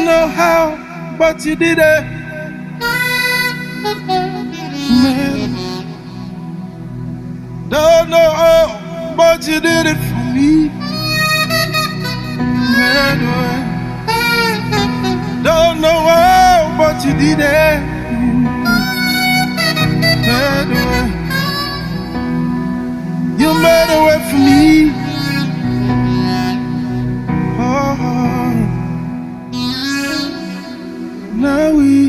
Don't know how, but you did it. Man. Don't know how, but you did it for me. Man. Don't know how, but you did it. Man. You made a way for me. Oh. Now we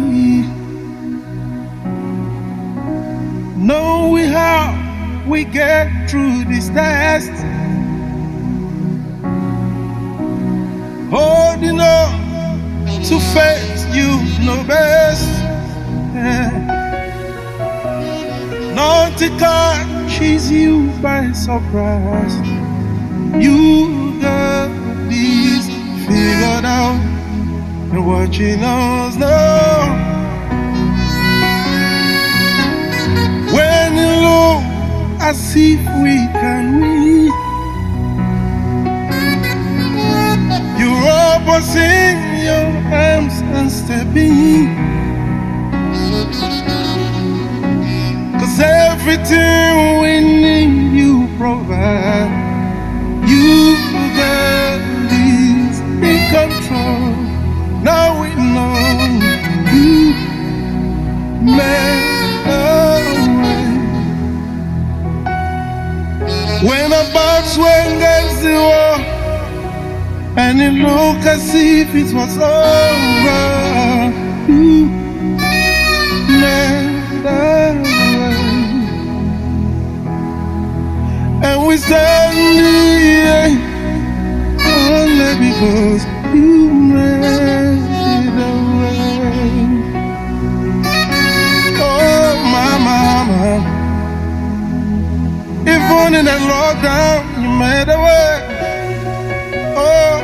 know how we get through this test. Holding on to faith you know best. Not to catch you by surprise. You got this figured out. You're watching us now. When you look as if we can win, you're up us in your arms and step in. 'Cause everything we need you provide. You got this in control. Now we know you made a way. When our backs were against the wall and it looked as if it was over, you made a way. And we stand here only because you made a way. Oh, my mama. Even in that lockdown, you made a way. Oh,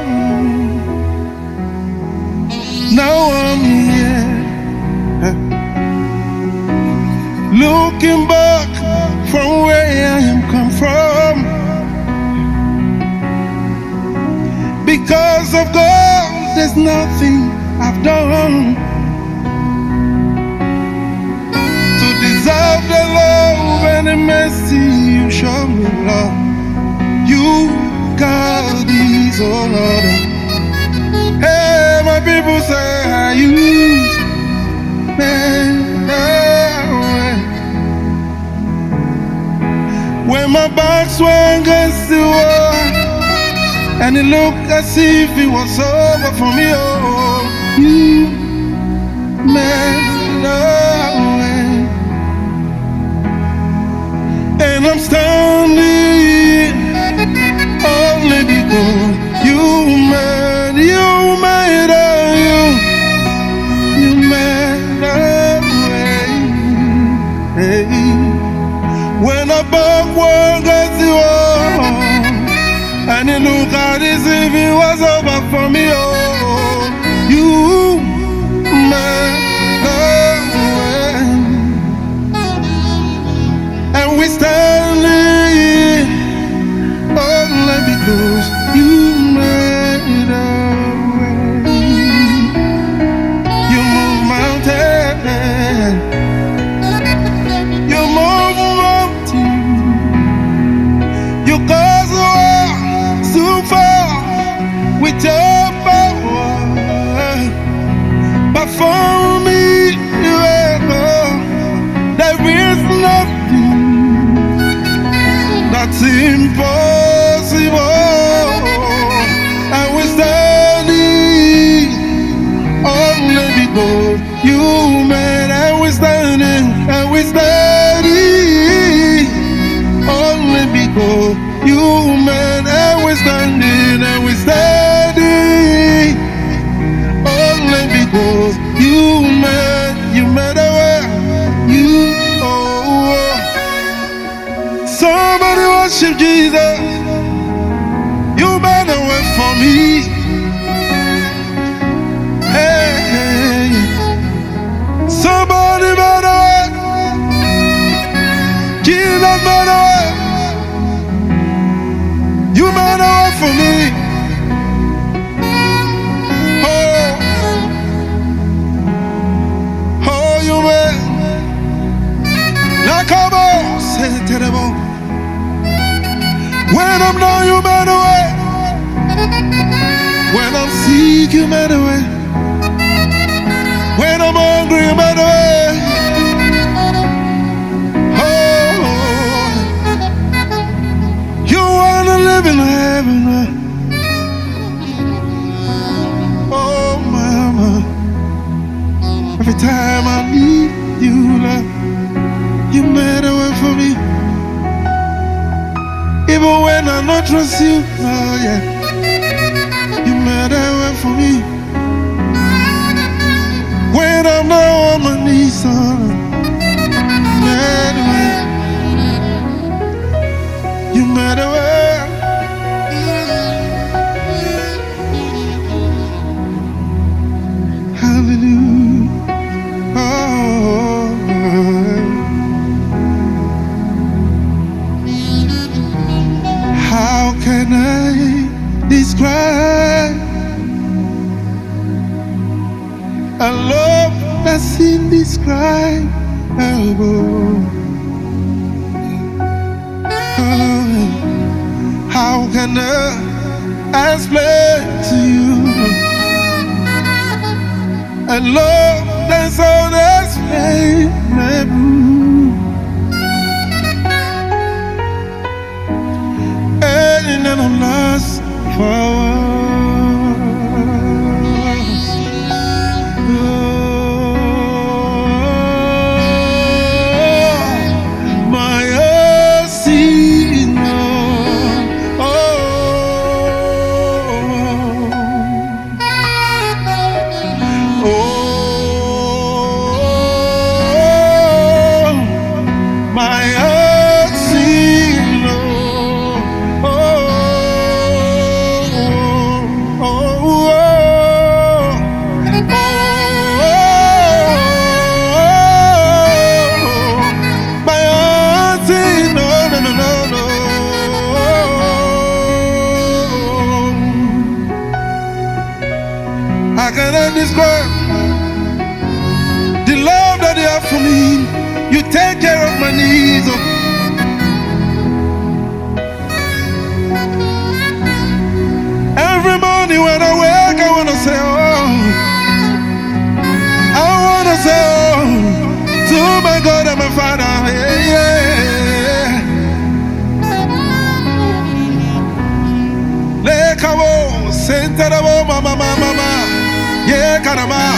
now I'm here, looking back from where I am come from. Because of God, there's nothing I've done to deserve the love and the mercy you show me, Lord. You got these, oh Lord. Hey, my people say, are you man? When my back's were against the wall and it looked as if it was over for me, oh, you made a way. And I'm standing only because you made a way. Hey. When I back were against the wall and it looked as if it was over for me, oh, I'm down, you made a way. When I'm sick, you made a way. When I'm hungry, you made a way. Oh, you wanna live in heaven. Oh, mama. Every time I need you, love, you made a way for me. Even when I don't trust you, oh yeah, you made a way for me. When I'm down on my knees, oh, you made a way. You made a way. Hallelujah. Oh. How can I describe a love that's indescribable? How can I explain to you a love that's unexplainable? And I'm lost for words. Oh, my sin. Oh, oh, my sin. I cannot describe the love that you have for me. You take care of my needs. Every morning when I wake, I wanna say, oh, I wanna say, oh, to my God and my Father, yeah, yeah. Lekabo, sentarabo, mama, mama. Yeah, Karama.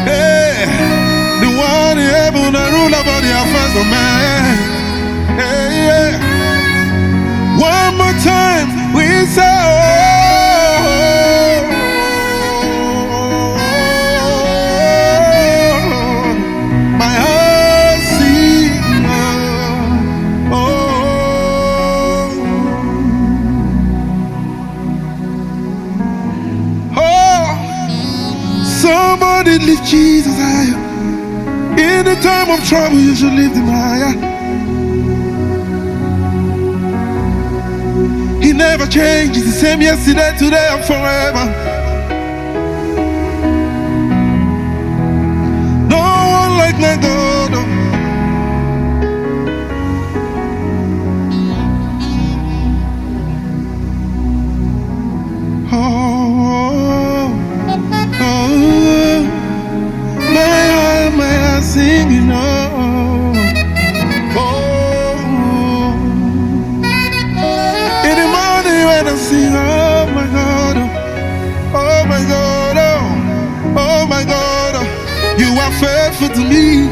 Hey, the one in heaven that rule about the affairs of man. Hey, yeah. One more time, we say, oh, my heart sings. Somebody lift Jesus higher. In the time of trouble, you should lift him higher. He never changes, the same yesterday, today, and forever. No one like my God. Singing, oh, oh, in the morning when I sing, oh my God, oh my God, oh my God, you are faithful to me.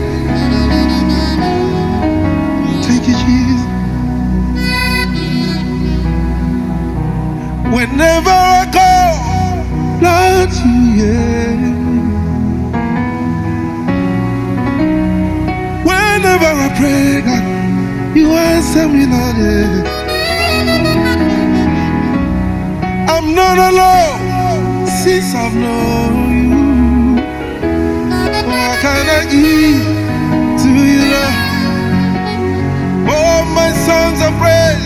Thank you, Jesus. Whenever I call, Lord, you, yeah. Whenever I pray, God, you answer me, Lord. I'm not alone since I've known you. What can I give to you, Lord? Oh, my songs of praise,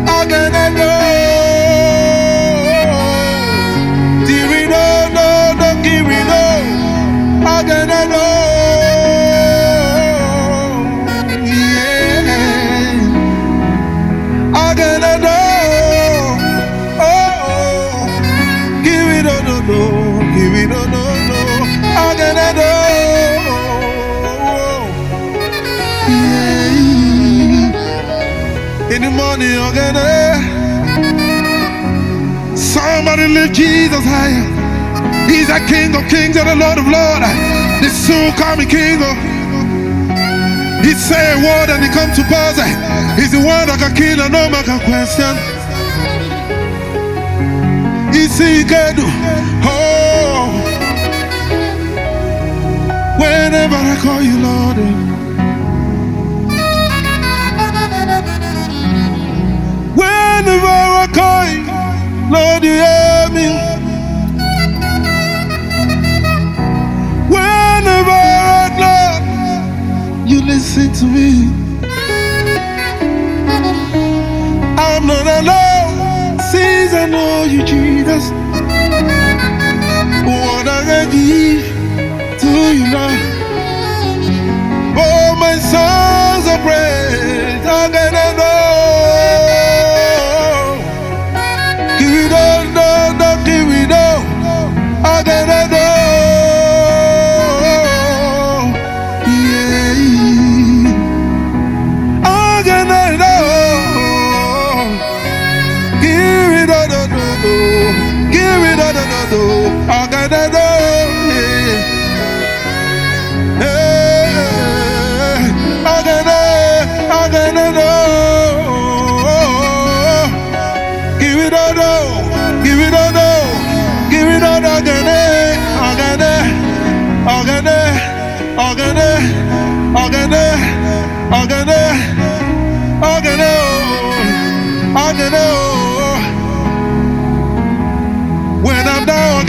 how can I go? Don't give me no. How can I go? I Somebody lift Jesus higher. He's the King of Kings and the Lord of Lords, the soon coming King. He say a word and it comes to pass. He's the one that can kill and no man can question. He see he can do. Oh, whenever I call you Lord, whenever I call you Lord, you hear me. Whenever I Lord, you listen to me. I'm not alone, since I know you, Jesus. What I can give to you, Lord. Oh, my songs of praise, I cannot know. Give it all, no, give it all. I cannot know. I gotta know, I gotta know. Give it all, give it all, give it all. I gotta. When I'm down,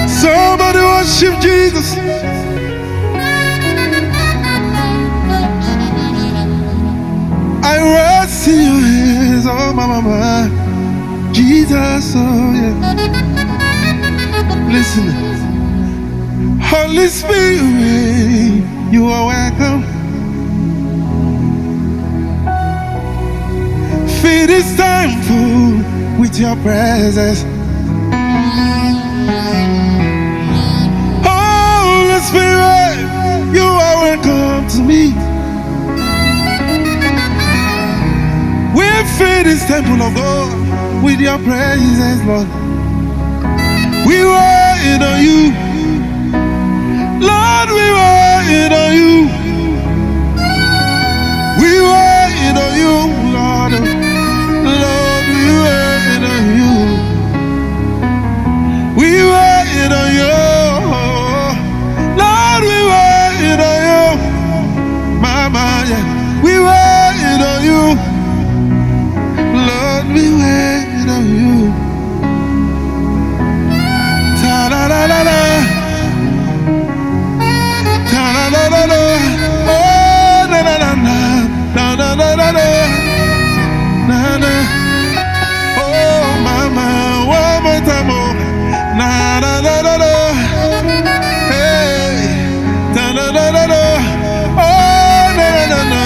somebody worship Jesus. I rest in your hands, oh my, Jesus, oh yeah. Listen, Holy Spirit, you are welcome. Fill this temple with your presence. Holy Spirit, you are welcome to me. We fill this temple of God with your presence, Lord. We wait on you, Lord. We wait on you. We wait on you, Lord. Lord, we wait on you. We wait on you. Lord, we wait on you. Mama, yeah. We wait on you. Lord, we wait on you. Ta-la-la-la-la. Ta-la-la-la-la. Oh, na-na-na-na. Na-na-na-na-na. Na-na. Oh, mama, one more time, oh. Na-na-na-na-na. Hey, na-na-na-na-na. Oh, na-na-na-na.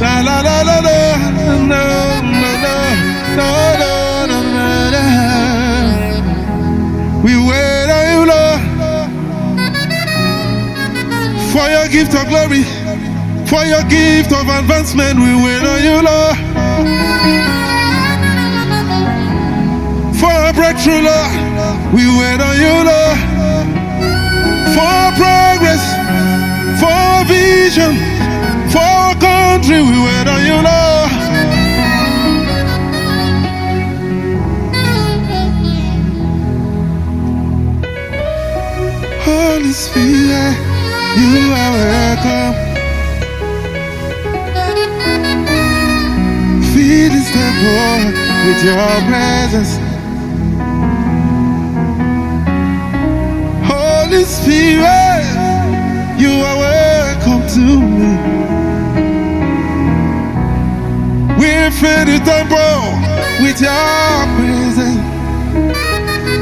La-la-la-la-la. Na-na-na-na. Na-na-na-na. We wait on you, Lord, for your gift of glory, for your gift of advancement. We wait on you, Lord, for our breakthrough, Lord. We wait on you, Lord, for our progress, for our vision, for our country. We wait on you, Lord. Holy Spirit, you are welcome. Fill this temple with your presence. Holy Spirit, you are welcome to me. We fill the temple with your presence.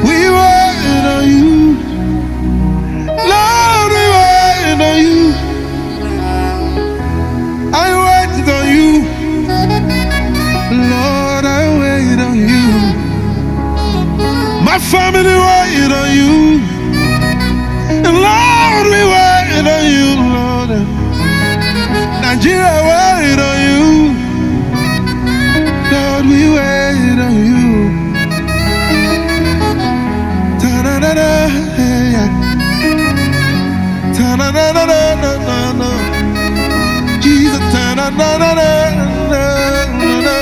We wait on you, Lord. We wait on you. I wait on you, Lord. I wait on you. My family wait on you. And Lord, we wait on than you. Ta-na-na-na, yeah. Ta-na-na-na-na-na-na. Jesus, ta-na-na-na-na-na-na.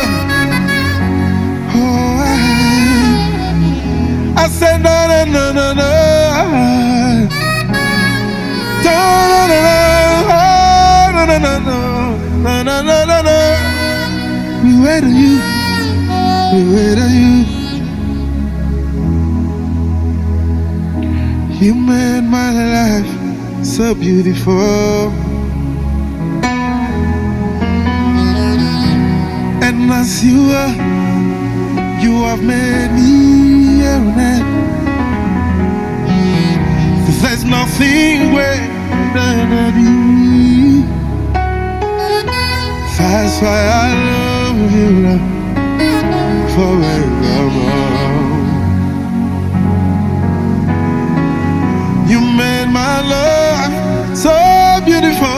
Oh, I said na-na-na-na-na. Ta-na-na-na-na-na-na-na-na-na. We wait on you. We wait on you. You made my life so beautiful, and as you are, you have made me a man. There's nothing greater than you. That's why I love you, love, forevermore. You made my life so beautiful,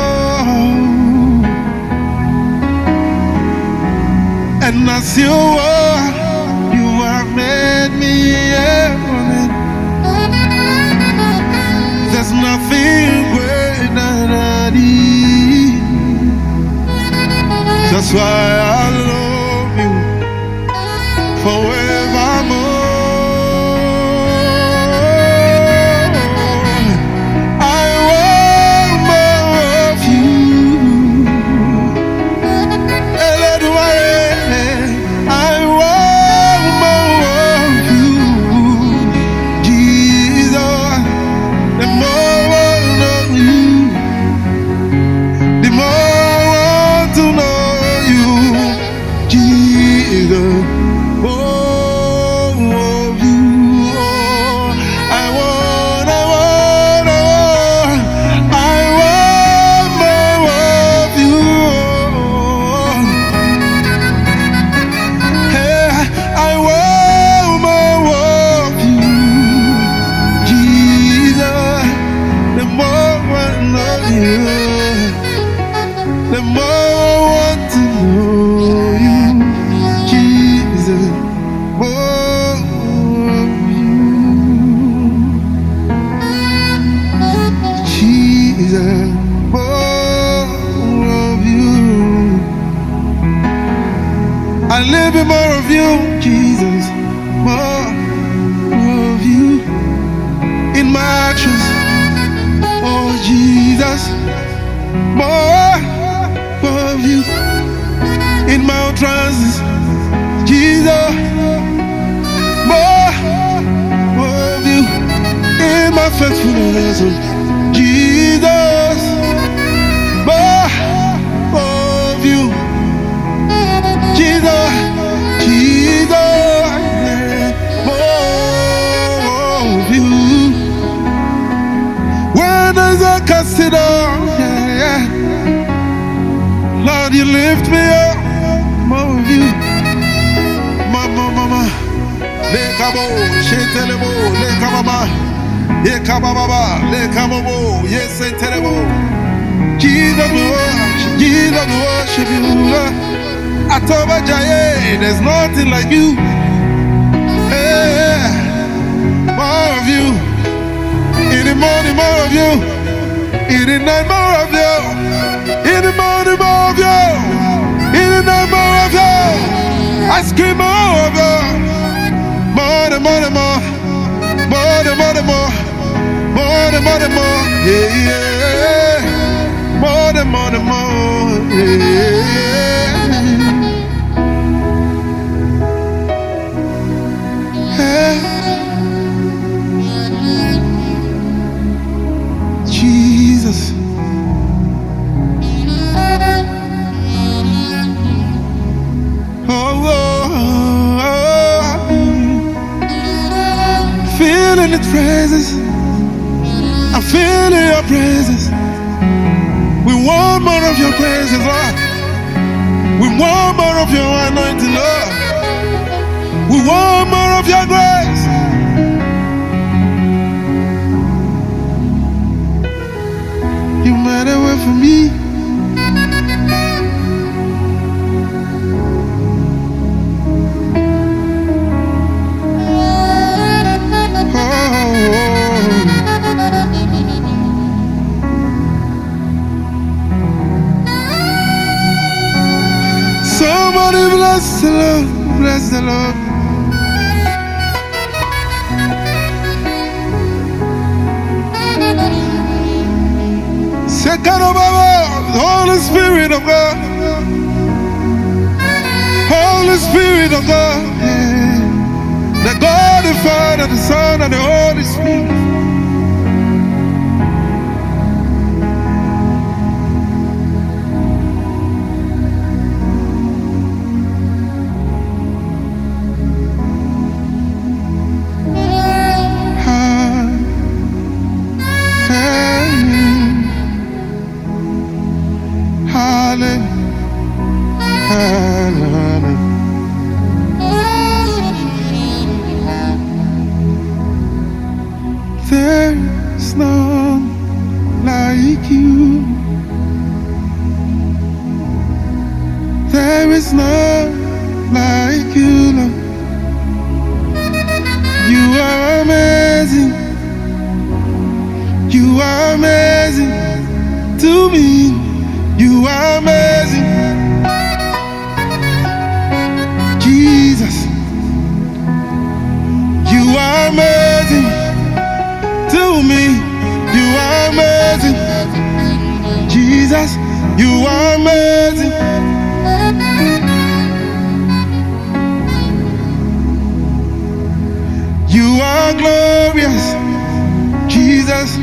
and as you are, you have made me a woman. There's nothing greater than you. That's why I love you forevermore. A little bit more of you, Jesus. More of you in my actions. Oh, Jesus. More of you in my utterances. Jesus. More of you in my faithfulness. Jesus. More of you. Jesus, Jesus, more of you. When there's a casino, yeah. Lord, you lift me up, more of you. Mama, le kabo, shetelebo, le kababa, ye kababa, le kamobo, yes, telebo. Jesus, we worship you. Atoba Jaye, there's nothing like you. Hey, more of you. In the morning, more of you. In the night, more of you. In the morning, more of you. In the night, more of you. I scream more of you. More, more, more. More, more, more. More, more, more. Yeah, yeah. More, more, more. Yeah. Jesus, feeling the praises, I'm feeling your praises. We want more of your praises, Lord. We want more of your anointing, Lord. We want more of your grace. You made a way for me. the Lord, bless the Lord. Second of all, Holy Spirit of God, Holy Spirit of God, yeah. The God, the Father, the Son, and the Holy Spirit. There's none like you. There is none like you, Lord. You are amazing. You are amazing to me. You are amazing, Jesus. You are amazing to me. You are amazing, Jesus. You are amazing. You are glorious, Jesus.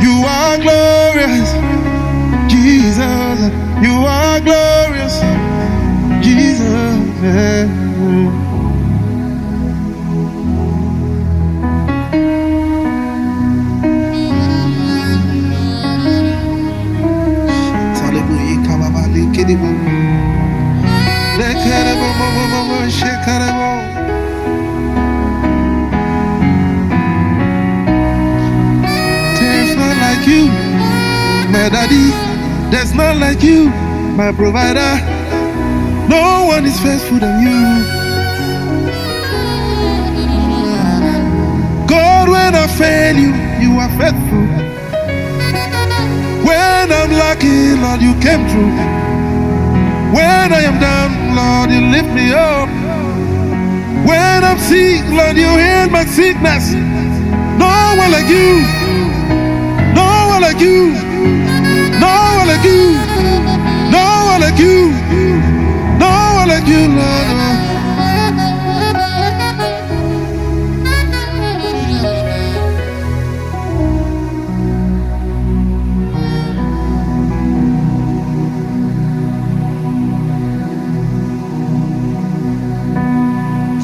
You are glorious, Jesus. You are glorious, Jesus. There's none like you, my daddy. There's none like you, my provider. No one is faithful than you. God, when I fail you, you are faithful. When I'm lucky, Lord, you came through. When I am down, Lord, you lift me up. When I'm sick, Lord, you heal my sickness. No one like you. No one like you. No one like you. No one like you. No one like you, Lord.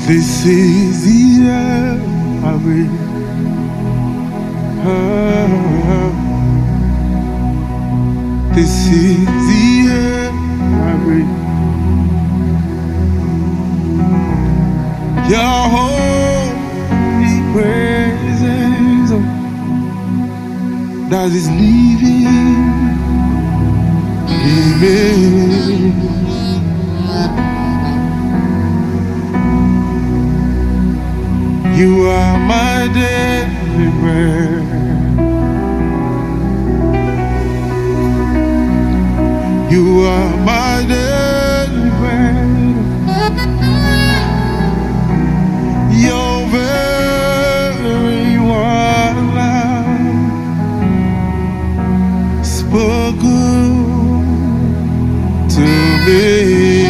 This is the air I breathe. This is the air I breathe. Your holy presence that is living in me. You are my daily bread. You are my daily bread. Your very one spoken to me,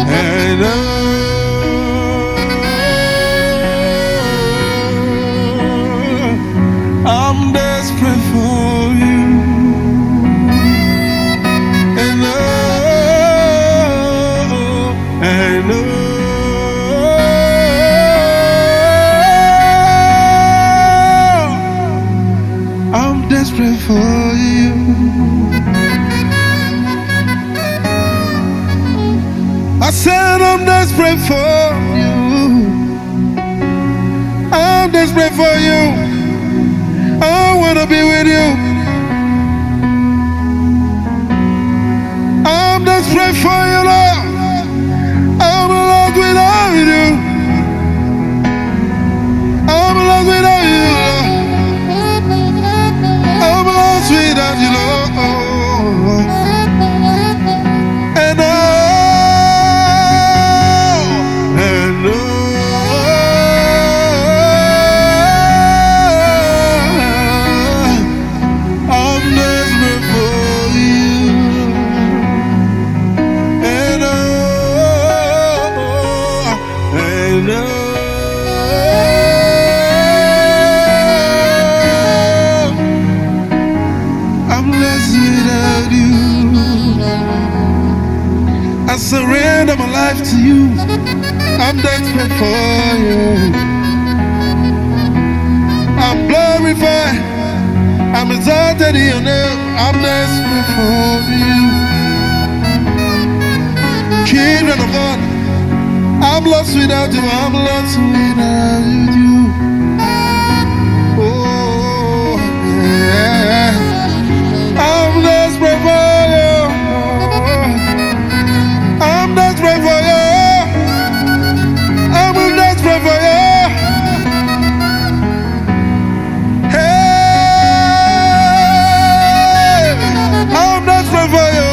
and I'm desperate for you, and I'm desperate for you. I said I'm desperate for you. I'm desperate for you. I wanna be with you. I'm desperate for you, Lord. I'm lost without you. I'm lost without you, Lord. I'm lost without you, Lord. And I surrender my life to you. I'm desperate for you. I'm glorified. I'm exalted in your name. I'm desperate for you. Children of God, I'm lost without you. I'm lost without you. Oh, yeah. I'm desperate for you. I'm desperate for you. I'm desperate for you. Hey, I'm desperate for you.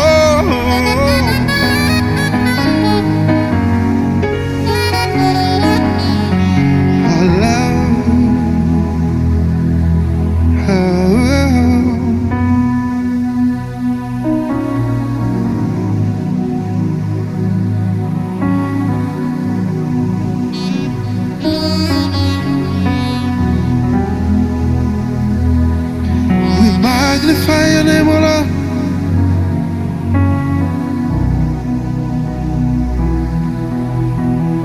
Magnify your name, O Lord.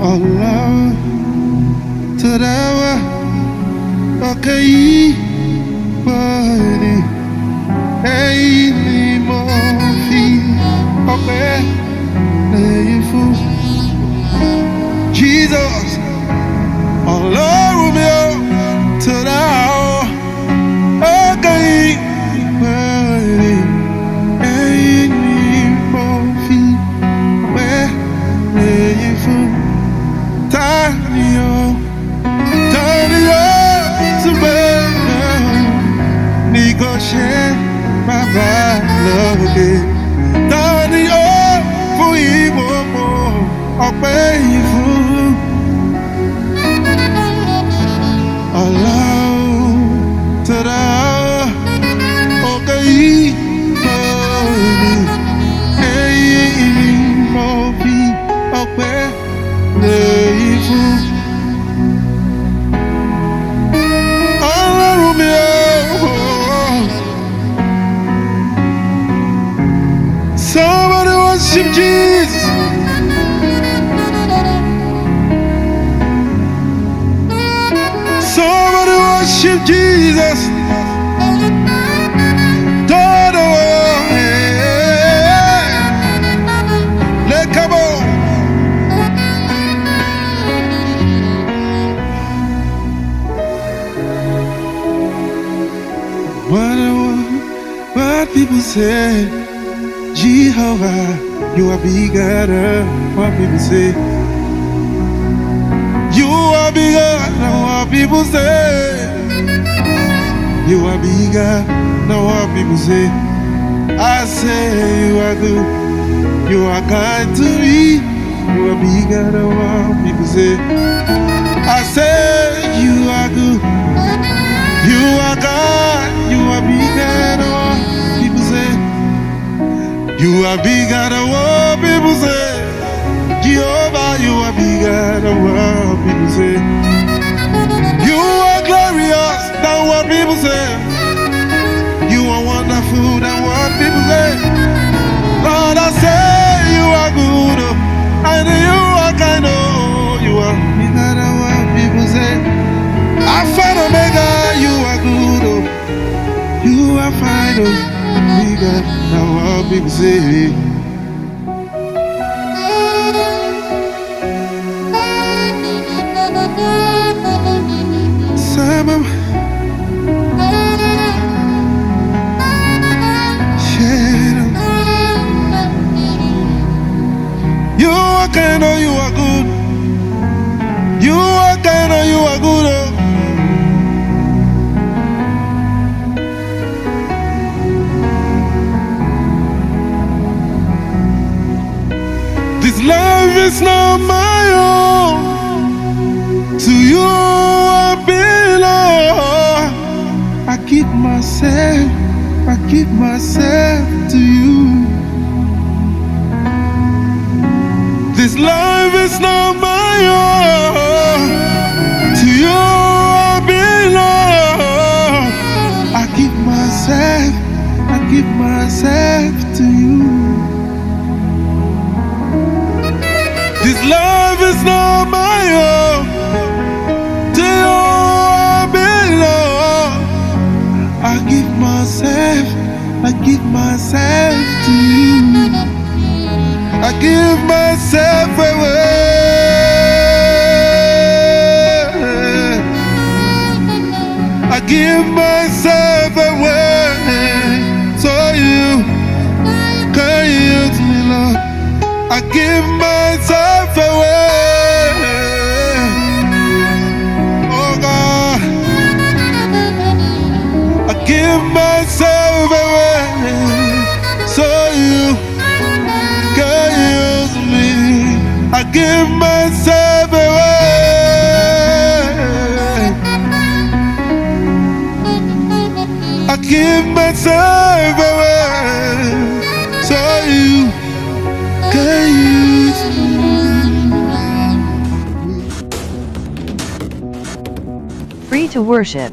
Oh Lord, to the okay, body, hey, Mofi, okay, Jesus, oh Lord, Romeo, to the okay. Negotiate my value. Tani o fún ìwòmò ọpẹ́ ìfún. Allow to the okay ìbọ̀lì. Èyí mo fi ọpẹ́ lẹ́yìn fún. Ọlọ́run mi o. Somebody worship Jesus. Somebody worship Jesus. Todo, let come on. What people say. Jehovah, you are bigger than what people say. You are bigger than what people say. You are bigger than what people say. I say you are good. You are kind to me. You are bigger than what people say. I say you are good. You are God. You are bigger than what people say. You are bigger than what people say. Jehovah, you are bigger than what people say. You are glorious than what people say. You are wonderful than what people say. Lord, I say you are good. And you are kind of. You are bigger than what people say. Alpha and Omega, you are good. You are fine. Bigger than what people say. Sama, you are kind of, you are good. You are kind of, you are good. This life is not my own. To you I belong. I give myself to you. This life is not my own. To you I belong. I give myself to you. life is not my own. To you I belong. I give myself to you. I give myself away. I give myself away so you can use me, Lord. I give myself away. Oh God, I give myself away so you can use me. I give myself away. I give myself away so you can use me. Free to worship.